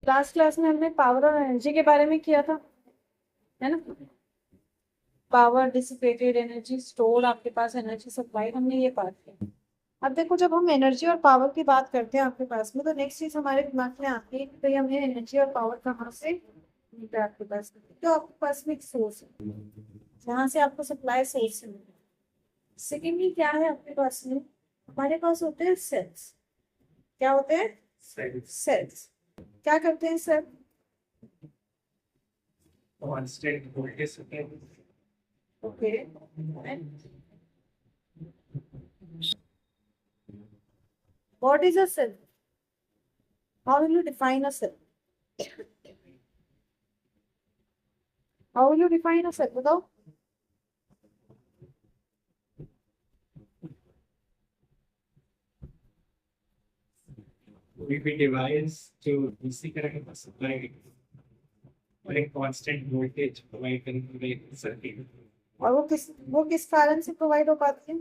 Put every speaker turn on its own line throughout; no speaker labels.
Last class में हमने power और एनर्जी के बारे में किया था, है ना। पावर, डिसिपेटेड एनर्जी, स्टोर आपके पास एनर्जी सप्लाई, हमने ये पार्ट किया। अब देखो, जब हम एनर्जी और पावर की बात करते हैं आपके पास में, तो नेक्स्ट चीज हमारे दिमाग में आती है कि भाई हमें एनर्जी और पावर कहाँ से मिलता है आपके पास। तो आपके पास में एक सोर्स है जहाँ से आपको सप्लाई सोर्स से मिलता है। सेकेंडली क्या है आपके पास में, हमारे पास होते हैं सेल्स। क्या होते हैं? सेल्स। क्या करते हैं sir?
Constant voltage
okay. What is a cell? How will you define a cell? How will you define a cell? बताओ।
कोई भी डिवाइस जो डीसी करंट सप्लाई और एक कांस्टेंट वोल्टेज प्रोवाइड करने वाला एक सर्किट।
और वो किस कारण से प्रोवाइड हो पाती है?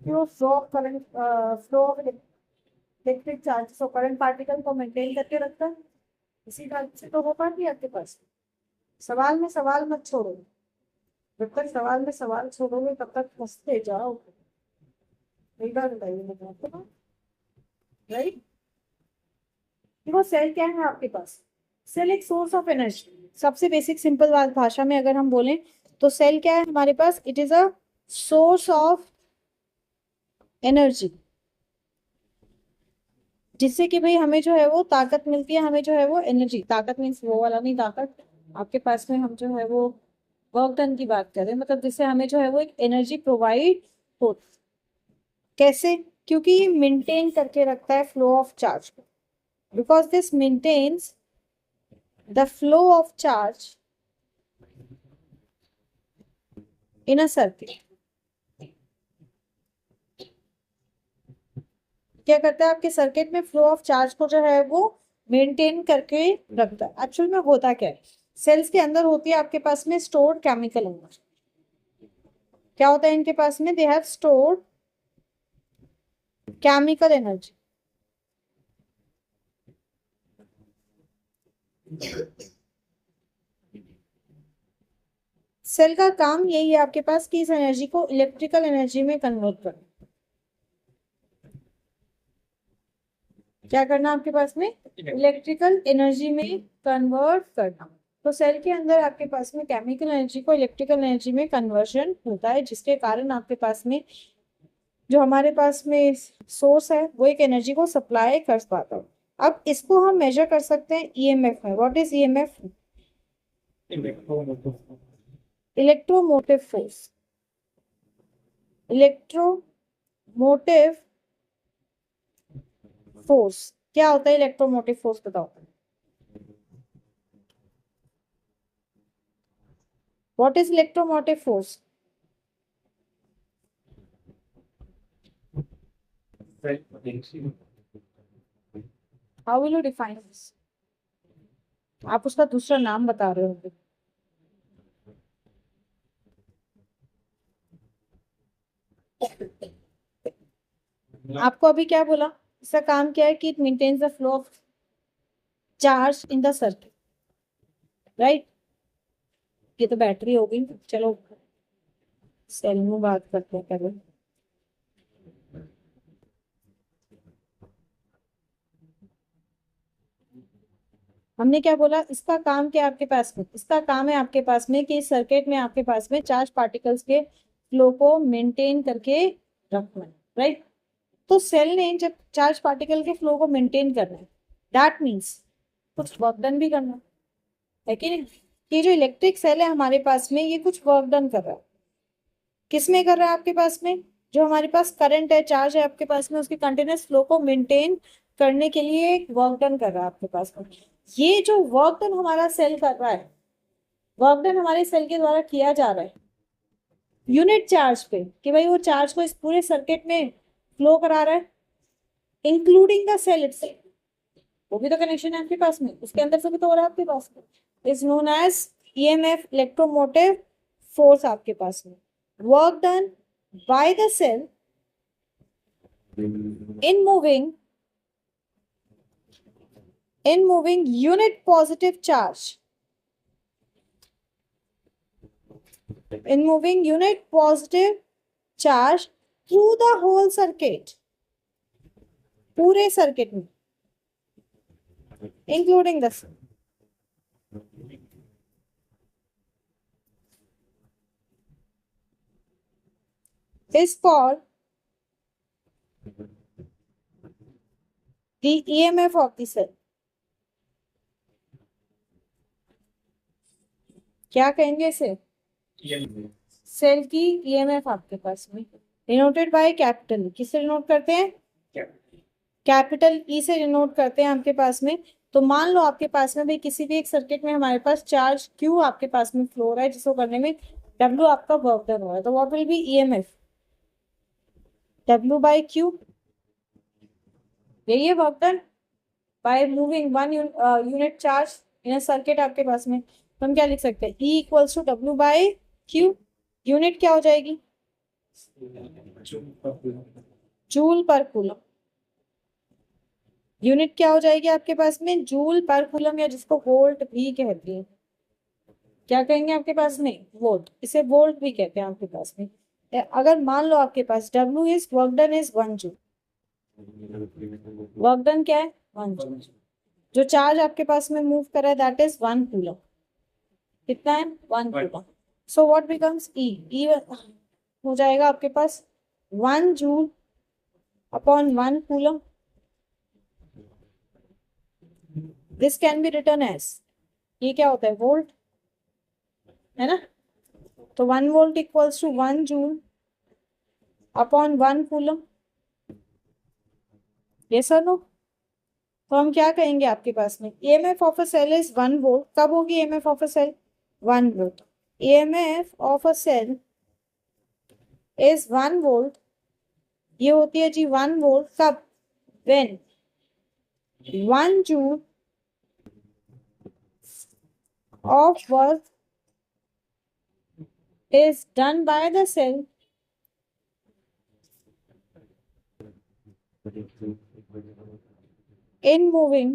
जो flow of current, flow of electric charges और करंट पार्टिकल को मेंटेन करके रखता है। इसी कारण से तो हो पाती है आपके पास। सवाल में सवाल मत छोड़ो। जब तक सवाल में सवाल छोड़ोगे तब तक फंसते जाओगे। एक बार बताइए मुझे आपको, राइट। देखो, सेल क्या है आपके पास? सेल एक सोर्स ऑफ एनर्जी। सबसे बेसिक सिंपल भाषा में अगर हम बोलें तो सेल क्या है हमारे पास? It is a source of energy, जिससे कि भाई हमें जो है वो ताकत मिलती है। हमें जो है वो एनर्जी, ताकत मीन्स वो वाला नहीं ताकत आपके पास में, हम जो है वो वर्क डन की बात कर रहे हैं, मतलब जिससे हमें जो है वो एक एनर्जी प्रोवाइड हो। कैसे? क्योंकि ये मेंटेन करके रखता है फ्लो ऑफ चार्ज को, because this maintains the flow of charge in a circuit. क्या करता है आपके सर्किट में? फ्लो ऑफ चार्ज को जो है वो मेंटेन करके रखता है। एक्चुअल में होता क्या है, सेल्स के अंदर होती है आपके पास में स्टोर्ड केमिकल एनर्जी। क्या होता है इनके पास में? They have stored chemical energy. Cell का काम यही है आपके पास कि इस एनर्जी को इलेक्ट्रिकल एनर्जी में कन्वर्ट करना। क्या करना आपके पास में? इलेक्ट्रिकल एनर्जी में कन्वर्ट करना। तो सेल के अंदर आपके पास में केमिकल एनर्जी को इलेक्ट्रिकल एनर्जी में कन्वर्शन होता है, जिसके कारण आपके पास में जो हमारे पास में सोर्स है वो एक एनर्जी को सप्लाई कर पाता है। अब इसको हम मेजर कर सकते हैं ईएमएफ में। What is EMF? Electromotive force. Electromotive force क्या होता है? इलेक्ट्रोमोटिव फोर्स बताओ। What is electromotive force? How will you define this? आप उसका दूसरा नाम बता रहे होंगे। आपको अभी क्या बोला? इसका काम क्या है कि it maintains the flow of charge in the circuit, right. ये तो बैटरी हो गई। चलो सेल में बात करते हैं पहले। हमने क्या बोला? इसका काम क्या है आपके पास में? इसका काम है आपके पास में कि इस सर्किट में आपके पास में चार्ज पार्टिकल्स के फ्लो को मेंटेन करके रखना है, राइट। तो सेल ने जब चार्ज पार्टिकल के फ्लो को मेंटेन करना है, दैट मीन्स कुछ वर्क डन भी करना है कि नहीं। ये जो इलेक्ट्रिक सेल है हमारे पास में, ये कुछ वर्क डन कर रहा है। किस में कर रहा है आपके पास में? जो हमारे पास करंट है, चार्ज है आपके पास में, उसके कंटिन्यूस फ्लो को मेंटेन करने के लिए एक वर्क डन कर रहा है आपके पास में। ये जो वर्क डन हमारा सेल कर रहा है, वर्क डन हमारे सेल के द्वारा किया जा रहा है यूनिट चार्ज पे, कि भाई वो चार्ज को इस पूरे सर्किट में फ्लो करा रहा है, इंक्लूडिंग द सेल इटसेल्फ। वो भी तो कनेक्शन है आपके पास में, उसके अंदर से भी तो हो रहा है आपके पास में। Is known as EMF, electromotive force आपके पास में। Work done by the cell In moving unit positive charge, in moving unit positive charge through the whole circuit, पूरे सर्किट में, including the is called the EMF of the cell. क्या कहेंगे इसे? Cell की EMF आपके पास में denoted by capital, किससे डिनोट करते हैं? कैपिटल ई से डिनोट करते हैं आपके पास में। तो मान लो आपके पास में भी किसी भी एक सर्किट में हमारे पास चार्ज क्यू आपके पास में फ्लो हो रहा है, जिसको करने में डब्ल्यू आपका वर्क डन हो रहा है, तो what will be EMF? W by Q, यही है work done by moving one unit charge in a circuit आपके पास में। तो हम क्या लिख सकते हैं? E equals to W by Q. Unit क्या हो जाएगी? जूल पर कूलम। यूनिट क्या हो जाएगी आपके पास में? जूल पर कूलम, या जिसको वोल्ट भी कहते हैं। क्या कहेंगे आपके पास में? वोल्ट, इसे वोल्ट भी कहते हैं आपके पास में। अगर मान लो आपके पास W is work done is 1 joule, work done क्या है? 1 जूल। जो चार्ज आपके पास में मूव कर रहा है दैट इज 1 कूलम। कितना है? 1 coulomb. So what becomes E? E हो जाएगा आपके पास 1 joule upon 1 coulomb. This can be written as, ये क्या होता है? वोल्ट, है ना? तो 1 volt equals to 1 joule upon 1 coulomb. Yes और नो? तो हम क्या कहेंगे आपके पास में? EMF of a cell is 1 volt. कब होगी EMF of a cell? 1 volt. EMF of a cell is 1 volt, ये होती है जी 1 वोल्ट। कब? When 1 joule of work is done by the cell in moving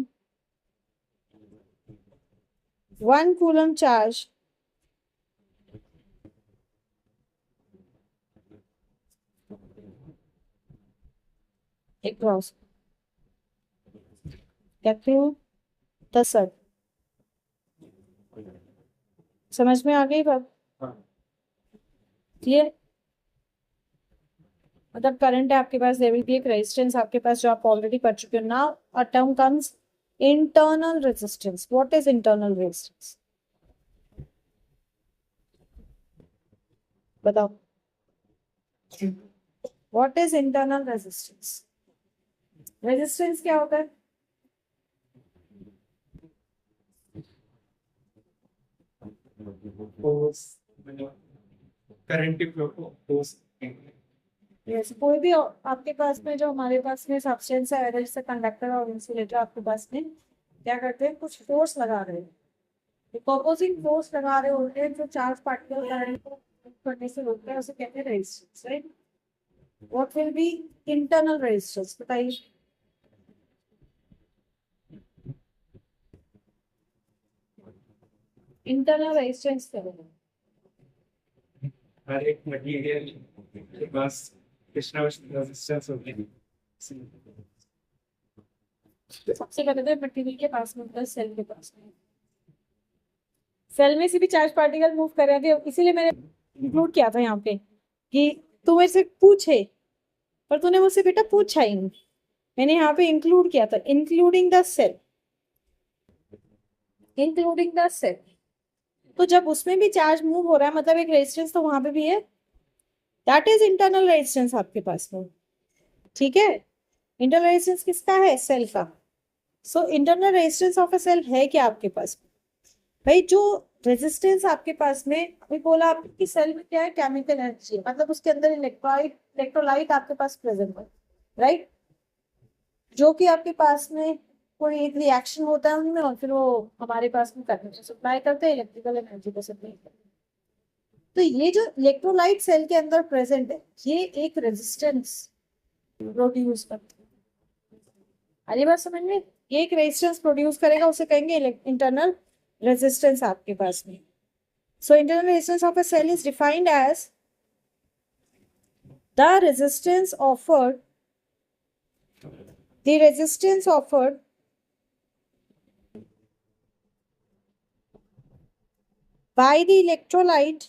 1 coulomb charge across the circuit। समझ में आ गई बात? क्लियर? मतलब करंट है आपके पास, देयर विल बी एक रेजिस्टेंस आपके पास जो आप ऑलरेडी पढ़ चुके हो। Now a term comes internal resistance. What is internal resistance? बताओ, what is internal resistance? Resistance क्या होता है?
करंट फ्लो को फोर्स।
यस, कोई भी आपके पास में जो हमारे पास में सब्सटेंस है, जैसे कंडक्टर और इंसुलेटर, आपके पास में क्या करते हैं? कुछ फोर्स लगा रहे हैं, ऑपोजिंग फोर्स लगा रहे होते हैं, जो चार्ज पार्टिकल करंट को करने से रोकते हैं, उसे कहते हैं resistance, right? What will B internal resistance? बताइए। इंटरनल रेजिस्टेंस क्या है?
हर एक मटेरियल के पास कुछ ना कुछ रेजिस्टेंस होती है।
सबसे पहले तो मटेरियल के पास में, प्लस सेल के पास में, सेल में से भी चार्ज पार्टिकल मूव कर रहे थे, इसीलिए मैंने इंक्लूड किया था यहाँ पे कि तू मेरे से पूछे, पर तूने मुझसे बेटा पूछा ही नहीं। मैंने यहाँ पे इंक्लूड किया था, including the cell, including the cell. तो जब उसमें भी चार्ज मूव हो रहा है, मतलब एक रेजिस्टेंस तो वहां पे भी है, दैट इज इंटरनल रेजिस्टेंस आपके पास में। ठीक है? इंटरनल रेजिस्टेंस किसका है? सेल का। So internal resistance of a cell है क्या आपके पास? भाई जो रेजिस्टेंस आपके पास में, अभी बोला आपकी सेल में क्या है? केमिकल एनर्जी, मतलब उसके अंदर इलेक्ट्रोलाइट आपके पास प्रेजेंट है, राइट? जो कि आपके पास में कोई एक रिएक्शन होता है उनमें, और फिर वो हमारे पास में करंट सप्लाई करते हैं, इलेक्ट्रिकल एनर्जी को सप्लाई करते हैं। तो ये जो इलेक्ट्रोलाइट सेल के अंदर प्रेजेंट है, ये एक रेजिस्टेंस प्रोड्यूस करते हैं। अरे बात समझ में, ये एक रेजिस्टेंस प्रोड्यूस करेगा, उसे कहेंगे इंटरनल रेजिस्टेंस आपके पास में। So internal resistance of a cell is defined as the resistance offered by the electrolyte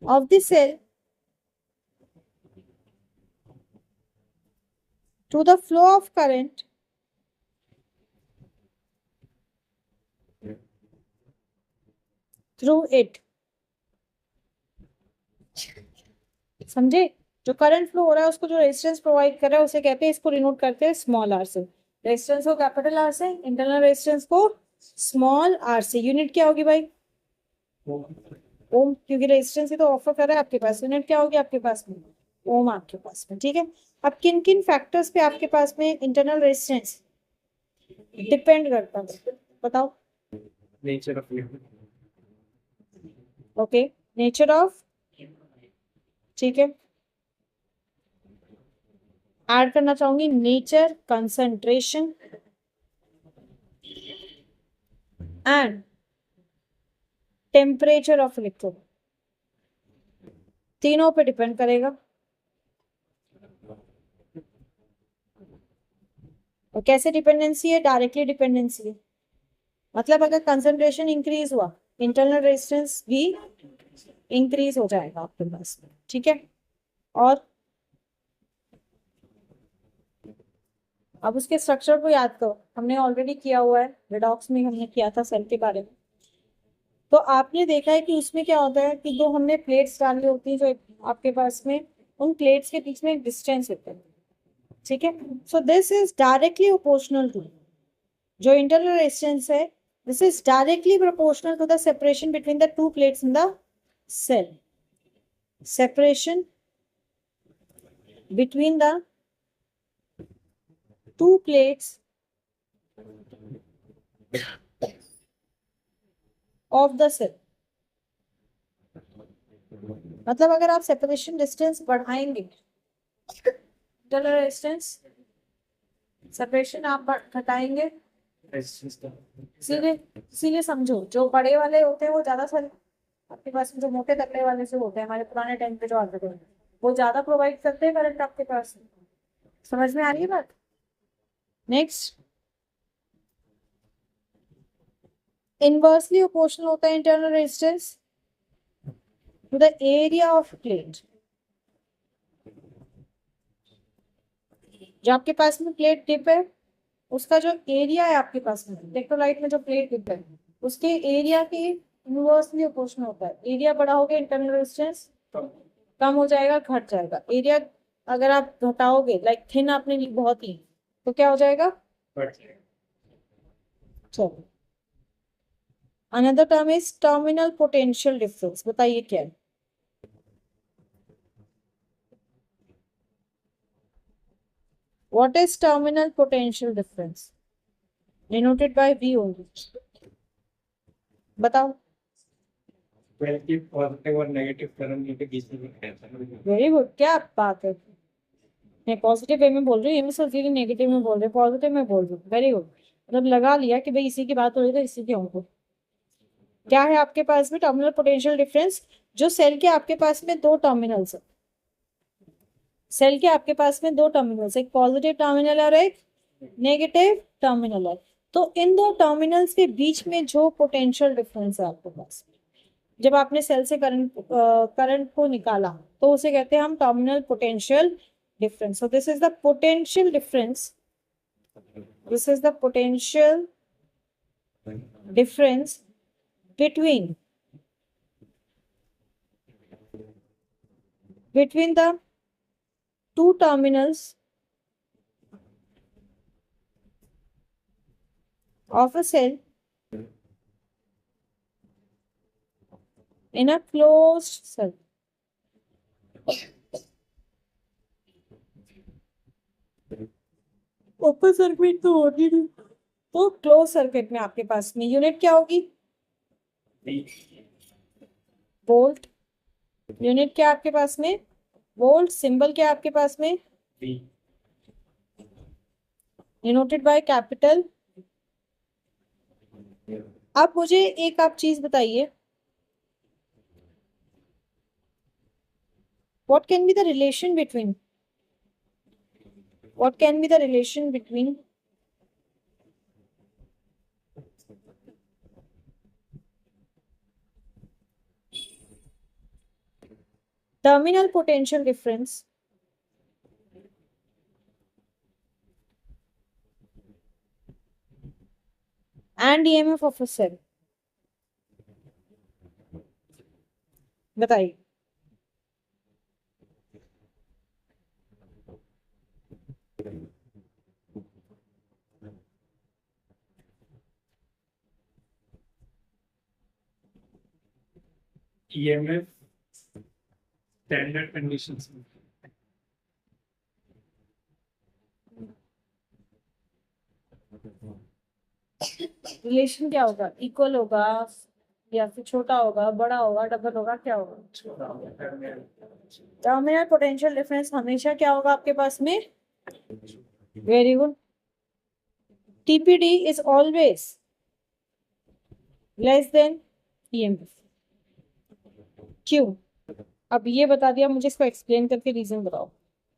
of the cell to the flow of current through it। समझे? जो करंट फ्लो हो रहा है उसको जो रेजिस्टेंस प्रोवाइड कर रहा है उसे कहते हैं, इसको डिनोट करते हैं स्मॉल आर से। रेजिस्टेंस को कैपिटल आर से, इंटरनल रेजिस्टेंस को स्मॉल आर से। यूनिट क्या होगी भाई? ओम, क्योंकि रेजिस्टेंस ही तो ऑफर कर रहा है आपके पास। यूनिट क्या होगी आपके पास में? ओम आपके पास में। ठीक है, अब किन किन फैक्टर्स पे आपके पास में इंटरनल रेजिस्टेंस डिपेंड करता है बताओ?
Nature of
okay, nature of, ठीक है, ऐड करना चाहूंगी nature, concentration and temperature of electrode, तीनों पे डिपेंड करेगा। और कैसे डिपेंडेंसी है? डायरेक्टली डिपेंडेंसी है। मतलब अगर कंसंट्रेशन इंक्रीज हुआ, इंटरनल रेजिस्टेंस भी इंक्रीज हो जाएगा आपके पास में। ठीक है, और अब उसके स्ट्रक्चर को याद करो, हमने ऑलरेडी किया हुआ है, रिडॉक्स में हमने किया था सेल के बारे में। तो आपने देखा है कि उसमें क्या होता है कि जो हमने प्लेट्स डाली होती है जो आपके पास में, उन प्लेट्स के बीच में एक डिस्टेंस होता है। ठीक है, so this is directly proportional to जो इंटरनल रेजिस्टेंस है, this is directly proportional to the separation between the two plates in the cell. Separation between the two plates of the cell। मतलब अगर आप separation distance बढ़ाएंगे, internal resistance separation आप घटाएंगे, सीधे समझो, जो बड़े वाले होते हैं वो ज्यादा सारे आपके पास में, जो मोटे तकड़े वाले से होते हैं हमारे पुराने टाइम पे जो आते थे, वो ज्यादा प्रोवाइड करते हैं करंट आपके पास। समझ में आ रही है बात? नेक्स्ट, इनवर्सली प्रोपोर्शनल होता है internal resistance to the area of plate. जो आपके पास में प्लेट टिप है उसका जो एरिया है आपके पास में, इलेक्ट्रोलाइट में जो प्लेट टिप है उसके एरिया के इनवर्सली प्रोपोर्शनल होता है। एरिया बड़ा हो गया, इंटरनल रेजिस्टेंस कम हो जाएगा, घट जाएगा। एरिया अगर आप घटाओगे, लाइक थिन आपने ली बहुत ही, तो क्या हो जाएगा? चलो, another term is terminal potential difference. बताइए क्या है? What is terminal potential difference? Denoted by V only. बताओ।
पॉजिटिव और नेगेटिव करंट के बीच में
वेरी गुड, क्या बात है। मैं पॉजिटिव वे में बोल रही हूँ, ये मैं सोच रही नेगेटिव में बोल रही हूँ, पॉजिटिव में बोल रही हूँ। वेरी गुड, मतलब लगा लिया कि भाई इसी की बात हो रही है तो इसी के होंगे। क्या है आपके पास में टर्मिनल पोटेंशियल डिफरेंस? जो सेल के आपके पास में दो टर्मिनल्स है, सेल के आपके पास में दो टर्मिनल्स, एक पॉजिटिव टर्मिनल और एक नेगेटिव टर्मिनल है। तो इन दो टर्मिनल्स के बीच में जो पोटेंशियल डिफरेंस है आपके पास, जब आपने सेल से करंट को निकाला तो उसे कहते हैं हम terminal potential difference। So this is the potential difference. This is the potential difference between the two terminals of a cell in a closed cell। Open circuit तो होगी नहीं, तो क्लोज सर्किट में आपके पास में यूनिट क्या होगी? वोल्ट यूनिट क्या आपके पास में, वोल्ट, सिंबल क्या आपके पास में,
V.
Denoted by capital. अब मुझे एक आप चीज बताइए, what can be the relation between, what can be the relation between terminal potential difference and EMF of a cell? बताइए।
EMF standard conditions में.
रिलेशन क्या होगा, इक्वल होगा या फिर छोटा होगा, बड़ा होगा, डबल होगा, क्या होगा?
छोटा होगा, terminal.
टर्मिनल पोटेंशियल डिफरेंस हमेशा क्या होगा आपके पास में? Very good. TPD is always less than EMF। क्यों? अब ये बता दिया, मुझे इसको एक्सप्लेन करके रीजन बताओ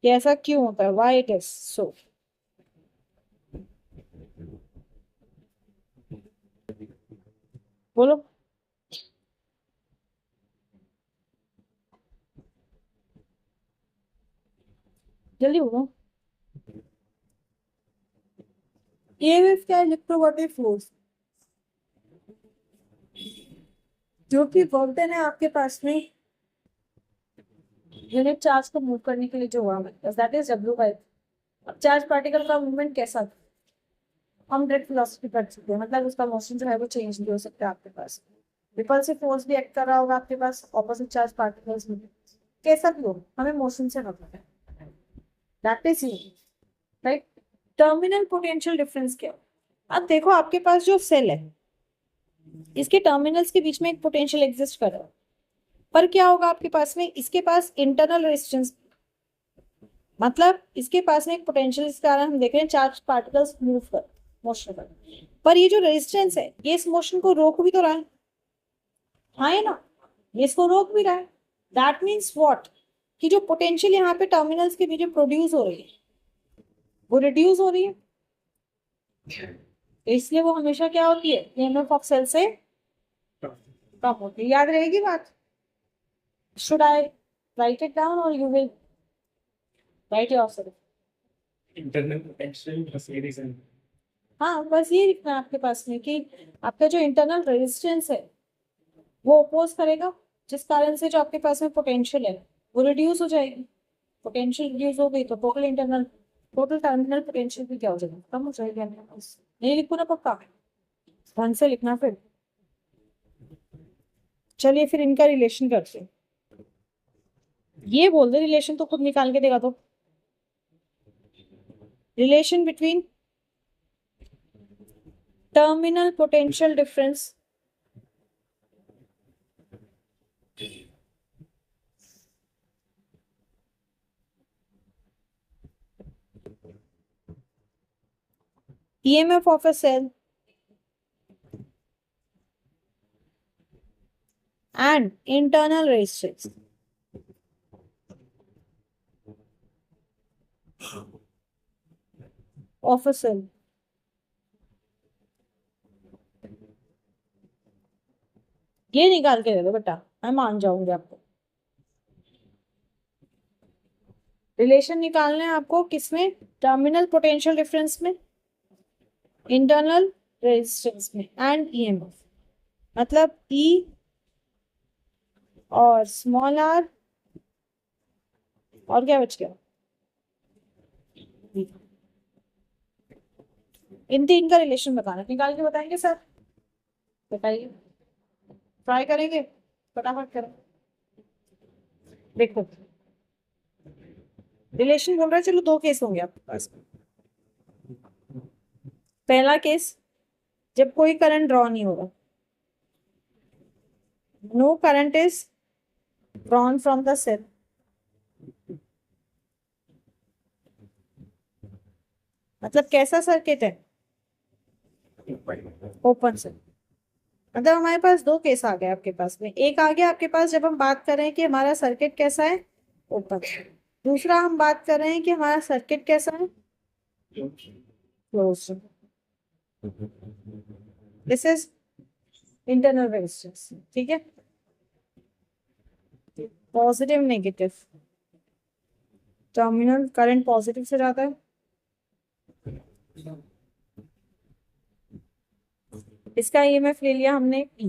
कि ऐसा क्यों होता है, व्हाई इट इज सो। बोलो। जल्दी बोलो। EMF क्या है? इलेक्ट्रोमोटिव फोर्स, जो कि वर्क डन है आपके पास में यूनिट चार्ज को मूव करने के लिए जो हुआ है, दैट इज W/। अब चार्ज पार्टिकल का मूवमेंट कैसा था, हम डायरेक्ट फिलोसफी कर चुके हैं, मतलब उसका मोशन जो है वो चेंज भी हो सकता है आपके पास। रिपल्सिव फोर्स भी एक्ट कर रहा होगा आपके पास ऑपोजिट चार्ज पार्टिकल्स में, कैसा भी हो, हमें मोशन से मतलब है, that is right. Terminal potential difference क्या है? अब देखो आपके पास जो सेल है, इसके टर्मिनल्स के बीच में एक पोटेंशियल एग्जिस्ट कर रहा है, पर क्या होगा आपके पास में, इसके पास इंटरनल रेजिस्टेंस, मतलब इसके पास में एक पोटेंशियल, इस कारण हम देख रहे हैं चार्ज पार्टिकल्स मूव कर, मोशन कर, पर ये जो रेजिस्टेंस है ये इस मोशन को रोक भी तो रहा है, हाँ है ना, ये इसको रोक भी रहा है। दैट मीन्स व्हाट, कि जो पोटेंशियल यहाँ पे टर्मिनल्स के बीच में प्रोड्यूस हो रही है वो रिड्यूस हो रही है, तो इसलिए वो हमेशा क्या होती है, EMF ऑफ सेल से कम होती है। याद रहेगी बात? Should I write it down और you will write yourself?
Internal potential plus series and
हाँ, बस ये लिखना है आपके पास में कि आपका जो इंटरनल रेजिस्टेंस है वो अपोज करेगा, जिस कारण से जो आपके पास में पोटेंशियल है वो रिड्यूस हो जाएगी। पोटेंशियल रिड्यूस हो गई तो टोटल टर्मिनल पोटेंशियल भी क्या हो जाएगा, कम हो जाएगी आपके पास। नहीं लिखो ना पक्का, ढंग से लिखना फिर। चलिए फिर इनका रिलेशन करते हैं। ये बोल दे रिलेशन, तो खुद निकाल के देगा। तो relation between terminal potential difference EMF of a cell and internal resistance of a cell ये निकाल के दे दो बेटा, मैं मान जाऊंगी आपको। रिलेशन निकालना है आपको किसमें, टर्मिनल पोटेंशियल डिफरेंस में, इंटरनल रेजिस्टेंस में एंड EMF, मतलब E और स्मॉल r और क्या बच गया, इन तीन का रिलेशन बताना, निकाल के बताएंगे सर? बताइए, ट्राई करेंगे, फटाफट करो। देखो रिलेशन बोल रहा है, चलो दो केस होंगे आपके पास। पहला केस, जब कोई करंट ड्रॉ नहीं होगा, no current is drawn from the cell. मतलब कैसा सर्किट है? Open circuit. मतलब हमारे पास दो केस आ गए आपके पास में। एक आ गया आपके पास जब हम बात कर रहे हैं कि हमारा सर्किट कैसा है, ओपन। दूसरा हम बात कर रहे हैं कि हमारा सर्किट कैसा है, close. This is internal resistance. ठीक है, positive negative, terminal current positive से जाता है, इसका ईएमएफ ले लिया हमने E।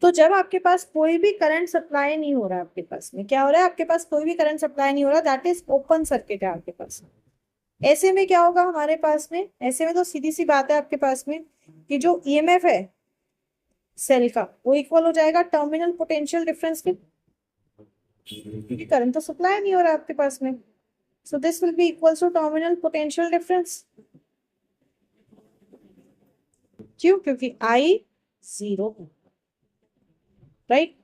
तो जब आपके पास कोई भी करंट सप्लाई नहीं हो रहा है, आपके पास में क्या हो रहा है, आपके पास कोई भी करंट सप्लाई नहीं हो रहा, दैट इज ओपन सर्किट है आपके पास। ऐसे में क्या होगा हमारे पास में, ऐसे में तो सीधी सी बात है आपके पास में कि जो ईएमएफ है सेल का वो इक्वल हो जाएगा टर्मिनल पोटेंशियल डिफरेंस के, क्योंकि करंट तो सप्लाई नहीं हो रहा है आपके पास में। So this will be equal to terminal potential difference. क्यों? क्योंकि आई 0, राइट।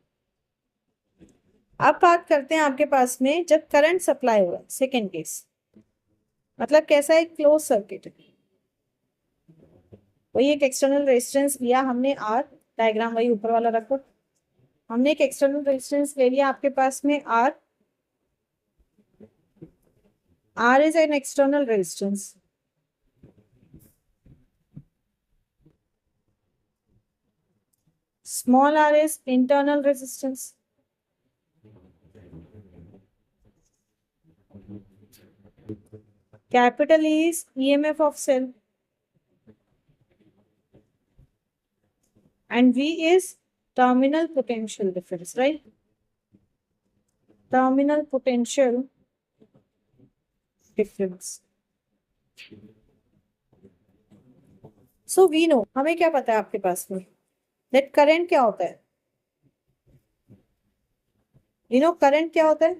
अब बात करते हैं आपके पास में जब करंट सप्लाई हो रहा है, सेकेंड केस। मतलब कैसा है, क्लोज सर्किट है। वही एक एक्सटर्नल रेजिस्टेंस लिया हमने आर, डायग्राम वही ऊपर वाला रखो। हमने एक एक्सटर्नल रेजिस्टेंस ले लिया आपके पास में R. R is an external resistance. Small r is internal resistance. Capital E is EMF of cell. And V is terminal potential difference, right? Terminal potential difference. So we know, हमें क्या पता है आपके पास में, that current क्या होता है? You know current क्या होता है?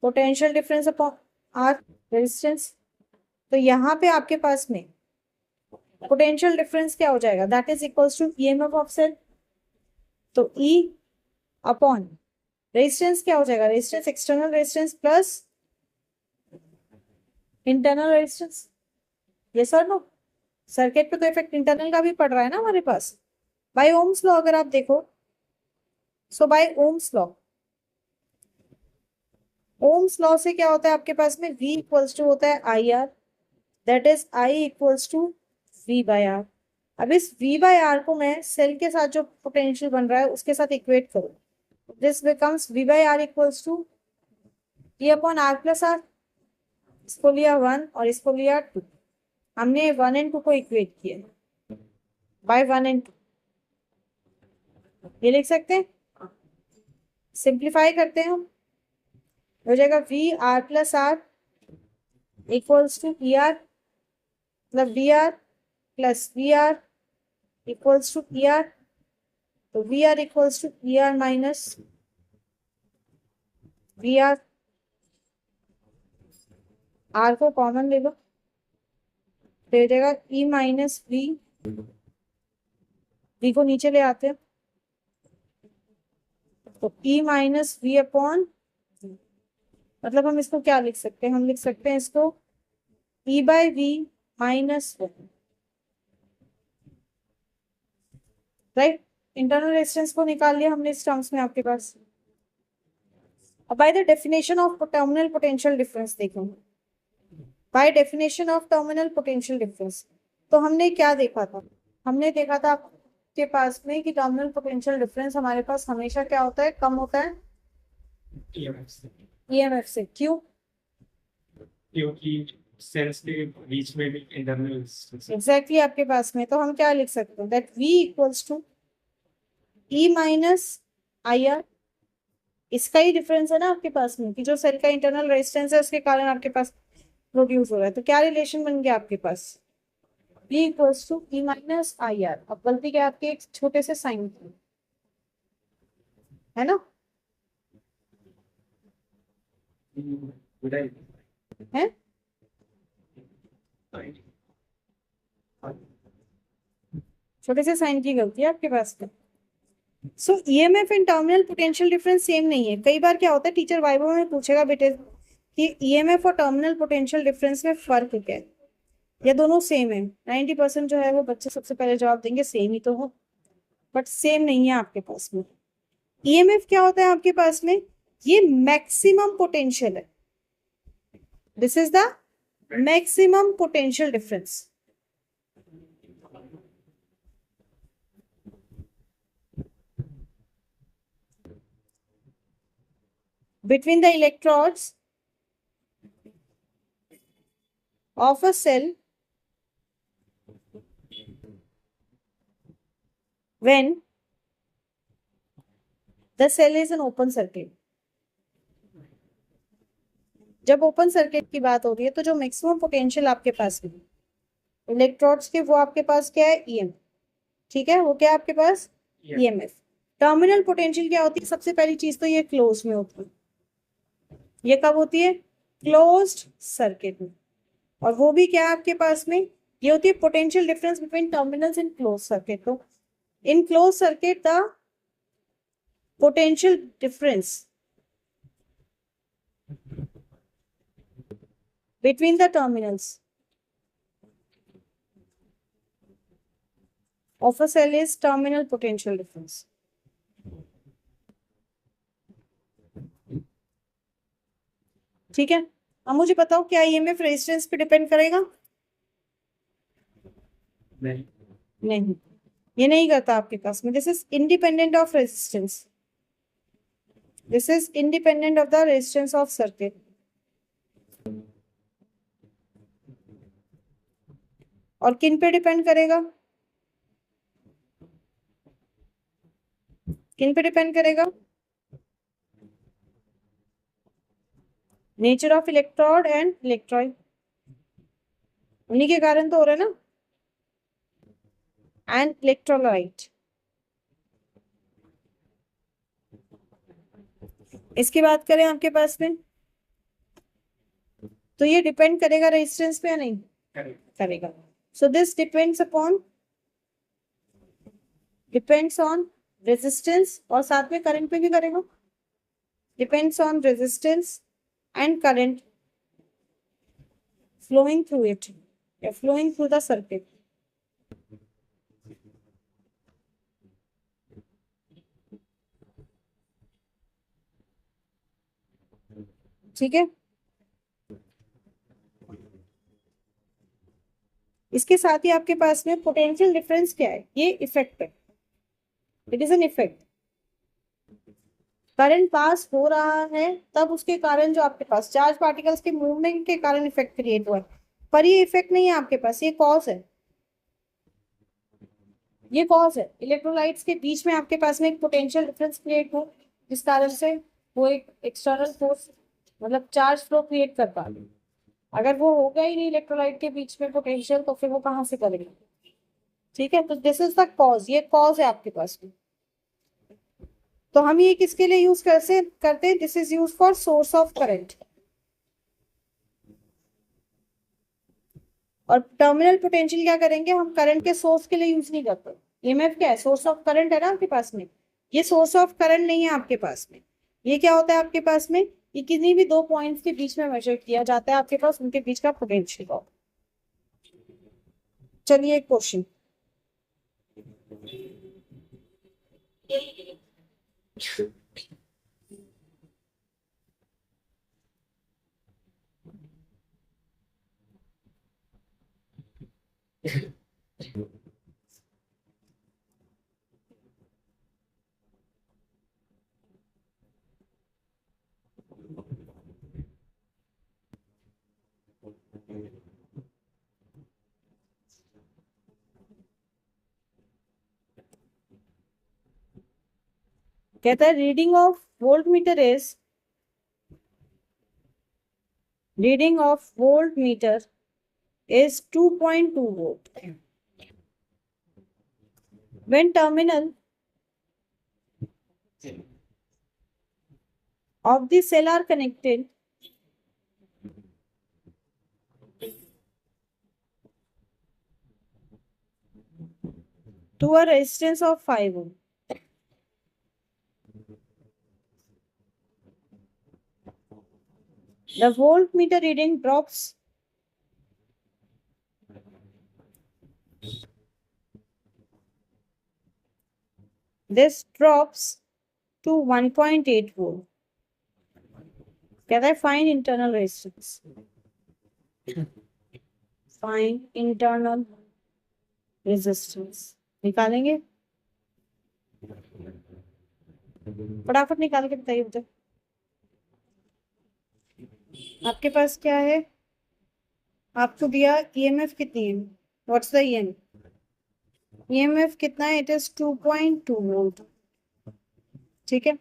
Potential difference upon R resistance. तो यहाँ पे आपके पास में पोटेंशियल डिफरेंस क्या हो जाएगा, that is equals to EMF of cell. तो E अपॉन रेजिस्टेंस क्या हो जाएगा, resistance external resistance plus internal resistance. ये सर नो, सर्किट पे तो इफेक्ट इंटरनल का भी पड़ रहा है ना हमारे पास, बाय ओम्स लॉ अगर आप देखो। So by Ohm's law, Ohm's law से क्या होता है आपके पास में, V इक्वल्स टू होता है I R, that is I equals to V by R. अब इस V बाय आर को मैं सेल के साथ जो पोटेंशियल बन रहा है उसके साथ इक्वेट करूँ, this becomes V by R equals to E upon R plus R. इसको लिया 1 और इसको लिया 2, हमने 1 and 2 को इक्वेट किया बाय 1 and 2। ये लिख सकते हैं, सिंप्लीफाई करते हैं हम, हो जाएगा V R plus R equals to E R, मतलब V R plus V R equals to E R. तो V R equals to E R minus V R. R को कॉमन ले लो, तो हो जाएगा E माइनस V। V को नीचे ले आते हैं, तो E माइनस V अपॉन, मतलब हम इसको क्या लिख सकते हैं, हम लिख सकते हैं इसको E by V minus 1, right. Internal resistance को निकाल लिया हमने इस टर्म्स में आपके पास। अब by the definition of terminal potential difference देखो, by definition of terminal potential difference, तो हमने क्या देखा था, हमने देखा था आपके पास में कि टर्मिनल पोटेंशियल डिफरेंस हमारे पास हमेशा क्या होता है, कम होता है ईएमएफ से। क्यों?
क्योंकि सेल्स के बीच में भी इंटरनल रेजिस्टेंस
एग्जैक्टली आपके पास में, तो हम क्या लिख सकते हैं, that V equals to E minus I R. इसका ही डिफरेंस है ना आपके पास में कि जो सेल का इंटरनल रेजिस्टेंस है उसके कारण आपके पास प्रोड्यूस हो रहा है। तो क्या रिलेशन बन गया आपके पास, V equals to E minus I R. अब गलती क्या आपके एक छोटे से साइन की है ना, है छोटे से साइन की गलती है आपके पास में। So EMF and terminal potential difference same नहीं है। कई बार क्या होता है, टीचर वाइवा में पूछेगा बेटे कि ईएमएफ और टर्मिनल पोटेंशियल डिफरेंस में फर्क क्या है, या दोनों सेम है। 90% जो है वो बच्चे सबसे पहले जवाब देंगे सेम ही तो हो, बट सेम नहीं है आपके पास में। ईएमएफ क्या होता है आपके पास में, ये मैक्सिमम पोटेंशियल है। This is the maximum potential difference between the electrodes of a cell when the cell is an open circuit। जब ओपन सर्किट की बात हो रही है तो जो मैक्सिमम पोटेंशियल आपके पास में इलेक्ट्रोड्स के, वो आपके पास क्या है, ईएम। ठीक है, वो क्या है आपके पास, ईएमएफ। टर्मिनल पोटेंशियल क्या होती है, सबसे पहली चीज तो ये क्लोज में होती है। ये कब होती है, क्लोज्ड सर्किट में। और वो भी क्या है आपके पास में, ये होती है potential difference between terminals in close circuit. तो in close circuit the potential difference between the terminals of a cell is terminal potential difference। ठीक है, अब मुझे बताओ क्या ईएमएफ रेजिस्टेंस पे डिपेंड करेगा?
नहीं,
नहीं, ये नहीं करता आपके पास में। This is independent of resistance, this is independent of the resistance of circuit. और किन पे डिपेंड करेगा, किन पे डिपेंड करेगा, नेचर ऑफ इलेक्ट्रोड एंड इलेक्ट्रॉइड, उन्हीं के कारण तो हो रहा है ना, एंड इलेक्ट्रोलाइट। इसकी बात करें आपके पास में, तो ये डिपेंड करेगा रेजिस्टेंस पे या नहीं करेगा। So this depends on resistance, और साथ में करंट पे भी करेगा, depends on resistance and current flowing through it या flowing through the circuit। ठीक है, इसके साथ ही आपके पास में पोटेंशियल डिफरेंस क्या है, ये इफेक्ट है, it is an effect. Current pass हो रहा है तब उसके कारण जो आपके पास चार्ज पार्टिकल्स के मूवमेंट के कारण इफेक्ट क्रिएट हुआ है, पर ये इफेक्ट नहीं है आपके पास, ये कॉज है। ये कॉज है, इलेक्ट्रोलाइट्स के बीच में आपके पास में एक पोटेंशियल डिफरेंस क्रिएट हो, जिस कारण से वो एक एक्सटर्नल फोर्स मतलब चार्ज फ्लो क्रिएट कर पा रहे। अगर वो होगा ही नहीं इलेक्ट्रोलाइट के बीच में पोटेंशियल, तो फिर वो कहाँ से करेगा? ठीक है, तो दिस इज द कॉज, ये कॉज है आपके पास में। तो हम ये किसके लिए यूज करते हैं, this is use for source of current. और टर्मिनल पोटेंशियल क्या करेंगे, हम करंट के सोर्स के लिए यूज नहीं करते। ईएमएफ क्या है, सोर्स ऑफ करंट है ना आपके पास में, ये सोर्स ऑफ करंट नहीं है आपके पास में। ये क्या होता है आपके पास में, ये किसी भी दो पॉइंट्स के बीच में मेजर किया जाता है आपके पास, उनके बीच का पोटेंशियल। चलिए एक क्वेश्चन, कहता है reading of volt meter is 2.2 volt when terminal of the cell are connected to a resistance of 5 ohm। The voltmeter reading drops to 1.8 volt. कहता है find internal resistance, find internal resistance निकालेंगे, फटाफट निकाल के बताइए मुझे। आपके पास क्या है, आपको दिया ईएमएफ कितनी है, व्हाट्स द ईएमएफ कितना है, इट इज 2.2 वोल्ट, ठीक है।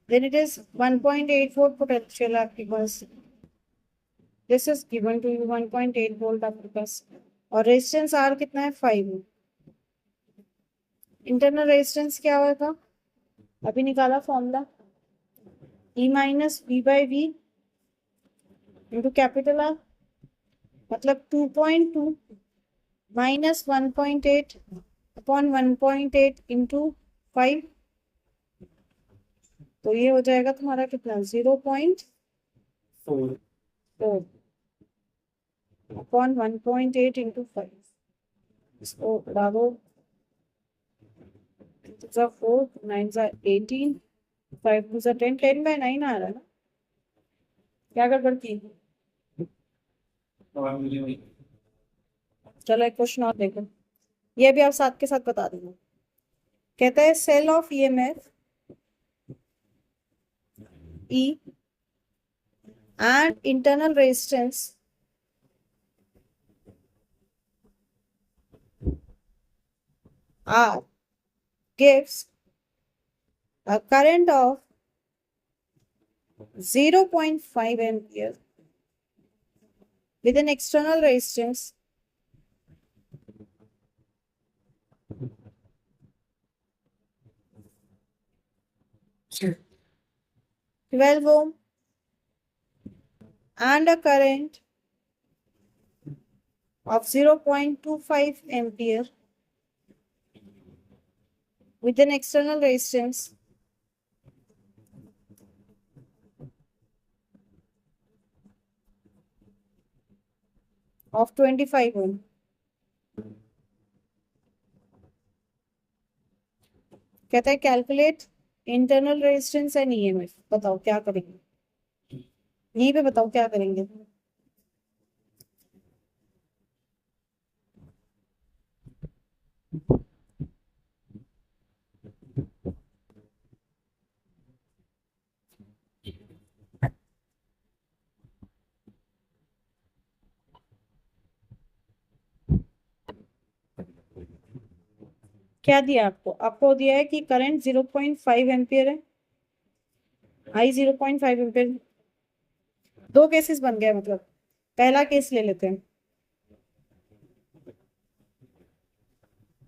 Then it is 1.8 volt potential आपके पास, this is given to you 1.8 volt आपके पास, और रेजिस्टेंस आर कितना है 5। इंटरनल रेजिस्टेंस क्या हुआ था, अभी निकाला formula, E minus V by V into capital R, मतलब 2.2 माइनस 1.8 अपॉन 1.8 इंटू 5, तो ये हो जाएगा तुम्हारा कितना 0.4 अपॉन 1.8 इंटू 5, इसको डालो 4 9 18 5 2 10 10 बाई 9 आ रहा है ना, क्या गड़बड़ की। चलो एक क्वेश्चन और देखो, ये भी आप साथ के साथ बता देना। कहता है cell of EMF E and internal resistance R gives a current of 0.5 ampere with an external resistance Sure. 12 ohm and a current of 0.25 ampere with an external resistance of 25 ohm. कहता है calculate internal resistance and EMF, बताओ क्या करेंगे, यहीं पे बताओ क्या करेंगे। क्या दिया आपको, आपको दिया है कि करंट 0.5 एम्पियर है, आई 0.5 एम्पियर, दो केसेस बन गए, मतलब पहला केस ले लेते हैं,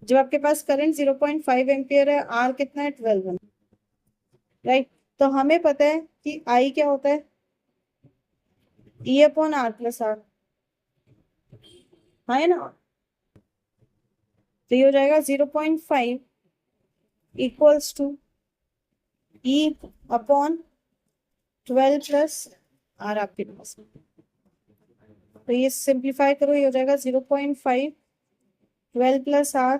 जब आपके पास करंट 0.5 एम्पियर है, आर कितना है 12 ओम, राइट। तो हमें पता है कि आई क्या होता है, E upon R plus R, है ना। तो ये हो जाएगा 0.5 equals to E upon 12 plus R आपके पास, तो ये सिंप्लीफाई करो, ये हो जाएगा 0.5 12 प्लस आर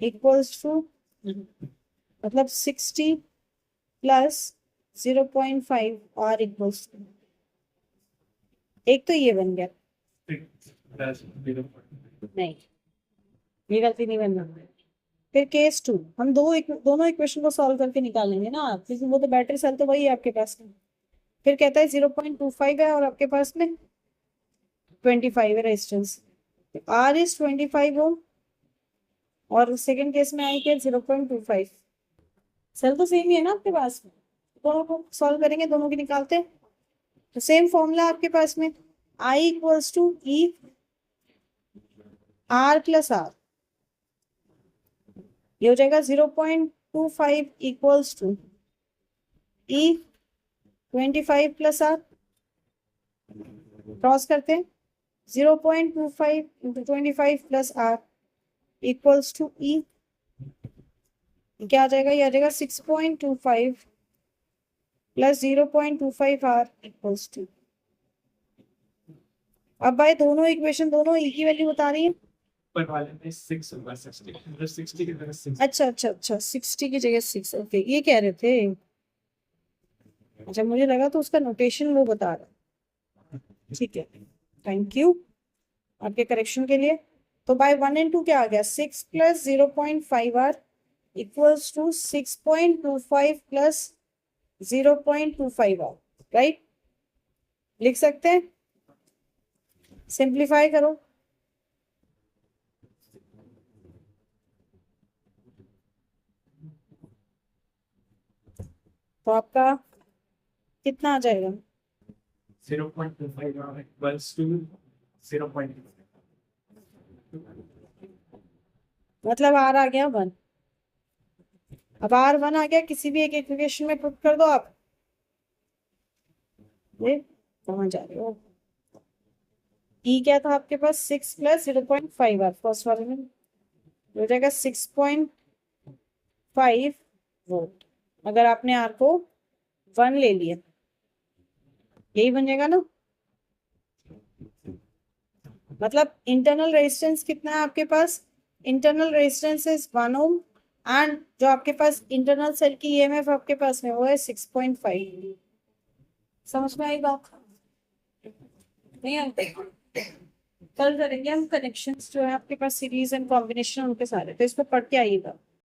इक्वल्स टू, मतलब 60 प्लस 0.5 आर इक्वल्स टू, एक तो ये बन गया, नहीं ये गलती नहीं बनना। फिर केस 2, हम दोनों इक्वेशन को सॉल्व करके निकालेंगे ना आप, लेकिन वो तो बैटरी सेल तो वही है आपके पास में। फिर कहता है 0.25 है और आपके पास में 25 है रेजिस्टेंस, आर इज 25 ओम, और सेकंड केस में आई के 0.25, सेल तो सेम ही है ना आपके पास में, दोनों को सॉल्व करेंगे, दोनों की निकालते हैं, तो सेम फॉर्मूला आपके पास में, I equals to E R plus R, ये हो जाएगा 0.25 equals to E 25 plus R, cross करते हैं, 0.25 into 25 plus R equals to E, क्या आ जाएगा, ये आ जाएगा 6.25 प्लस 0.25R इक्वल्स टू, अब भाई दोनों इक्वेशन दोनों एक ही वैल्यू बता रही है।
ऊपर वाले में 6 होगा, 60 मतलब 60 की जगह 6।
अच्छा अच्छा अच्छा, 60 की जगह 6, ओके ये कह रहे थे। अच्छा मुझे लगा तो उसका नोटेशन वो बता रहा है। ठीक है, थैंक यू आपके करेक्शन के लिए। तो बाय 1 and 2 क्या आ गया, 6 plus 0.5R equals to 6.25 plus 0.25R, right. लिख सकते हैं, सिंप्लीफाई करो। तो आपका कितना आ जाएगा,
0.25 equals to 0.25।
मतलब R आ गया 1। अब R1 आ गया, किसी भी एक इक्वेशन में पुट कर दो आप। ये कहाँ जा रहे हो, ई क्या था आपके पास, 6 प्लस 0.5R, फर्स्ट वाले में हो जाएगा 6.5 वोल्ट। अगर आपने आर को 1 ले लिया, यही बन जाएगा ना। मतलब इंटरनल रेजिस्टेंस कितना है आपके पास, internal resistance is 1 ohm, and जो आपके पास इंटरनल सेल की ईएमएफ आपके पास में वो है 6.5। समझ में आई बात, नहीं आते। कल करेंगे हम कनेक्शंस जो है आपके पास सीरीज एंड कॉम्बिनेशन उनके सारे, तो इसको पढ़ के आइएगा।